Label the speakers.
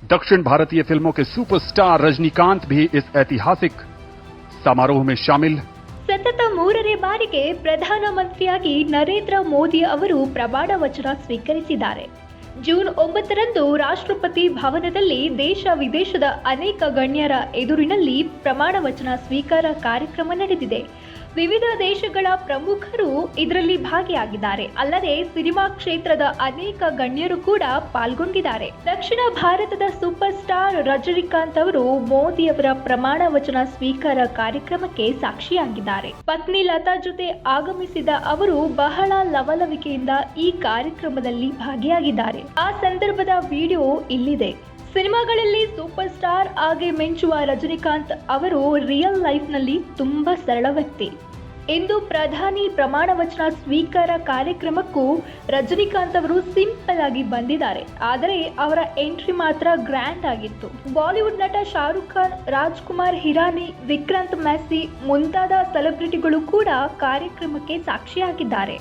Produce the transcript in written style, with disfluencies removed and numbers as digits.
Speaker 1: दक्षिण भारतीय फिल्मों के सुपरस्टार रजनीकांत भी इस ऐतिहासिक समारोह में शामिल।
Speaker 2: ಸತತ 3ನೇ ಬಾರಿಗೆ ಪ್ರಧಾನಮಂತ್ರಿಯಾಗಿ ನರೇಂದ್ರ ಮೋದಿ ಅವರು ಪ್ರಮಾಣ ವಚನ ಸ್ವೀಕರಿಸಿದ್ದಾರೆ. ಜೂನ್ 9ರಂದು ರಾಷ್ಟ್ರಪತಿ ಭವನದಲ್ಲಿ ದೇಶ ವಿದೇಶದ ಅನೇಕ ಗಣ್ಯರ ಎದುರಿನಲ್ಲಿ ಪ್ರಮಾಣ ವಚನ ಸ್ವೀಕಾರ ಕಾರ್ಯಕ್ರಮ ನಡೆದಿದೆ. ವಿವಿಧ ದೇಶಗಳ ಪ್ರಮುಖರು ಇದರಲ್ಲಿ ಭಾಗಿಯಾಗಿದ್ದಾರೆ. ಅಲ್ಲದೆ ಸಿನಿಮಾ ಕ್ಷೇತ್ರದ ಅನೇಕ ಗಣ್ಯರು ಕೂಡ ಪಾಲ್ಗೊಂಡಿದ್ದಾರೆ. ದಕ್ಷಿಣ ಭಾರತದ ಸೂಪರ್ ಸ್ಟಾರ್ ರಜನಿಕಾಂತ್ ಅವರು ಮೋದಿ ಅವರ ಪ್ರಮಾಣ ವಚನ ಸ್ವೀಕಾರ ಕಾರ್ಯಕ್ರಮಕ್ಕೆ ಸಾಕ್ಷಿಯಾಗಿದ್ದಾರೆ. ಪತ್ನಿ ಲತಾ ಜೊತೆ ಆಗಮಿಸಿದ ಅವರು ಬಹಳ ಲವಲವಿಕೆಯಿಂದ ಈ ಕಾರ್ಯಕ್ರಮದಲ್ಲಿ ಭಾಗಿಯಾಗಿದ್ದಾರೆ. ಆ ಸಂದರ್ಭದ ವಿಡಿಯೋ ಇಲ್ಲಿದೆ. ಸಿನಿಮಾಗಳಲ್ಲಿ ಸೂಪರ್ ಸ್ಟಾರ್ ಆಗಿ ಮಿಂಚುವ ರಜನಿಕಾಂತ್ ಅವರು ರಿಯಲ್ ಲೈಫ್ನಲ್ಲಿ ತುಂಬಾ ಸರಳ ವ್ಯಕ್ತಿ. ಇಂದು ಪ್ರಧಾನಿ ಪ್ರಮಾಣ ವಚನ ಸ್ವೀಕಾರ ಕಾರ್ಯಕ್ರಮಕ್ಕೂ ರಜನಿಕಾಂತ್ ಅವರು ಸಿಂಪಲ್ ಆಗಿ ಬಂದಿದ್ದಾರೆ. ಆದರೆ ಅವರ ಎಂಟ್ರಿ ಮಾತ್ರ ಗ್ರ್ಯಾಂಡ್ ಆಗಿತ್ತು. ಬಾಲಿವುಡ್ ನಟ ಶಾರುಖ್ ಖಾನ್, ರಾಜ್ಕುಮಾರ್ ಹಿರಾನಿ, ವಿಕ್ರಾಂತ್ ಮ್ಯಾಸಿ ಮುಂತಾದ ಸೆಲೆಬ್ರಿಟಿಗಳು ಕೂಡ ಕಾರ್ಯಕ್ರಮಕ್ಕೆ ಸಾಕ್ಷಿಯಾಗಿದ್ದಾರೆ.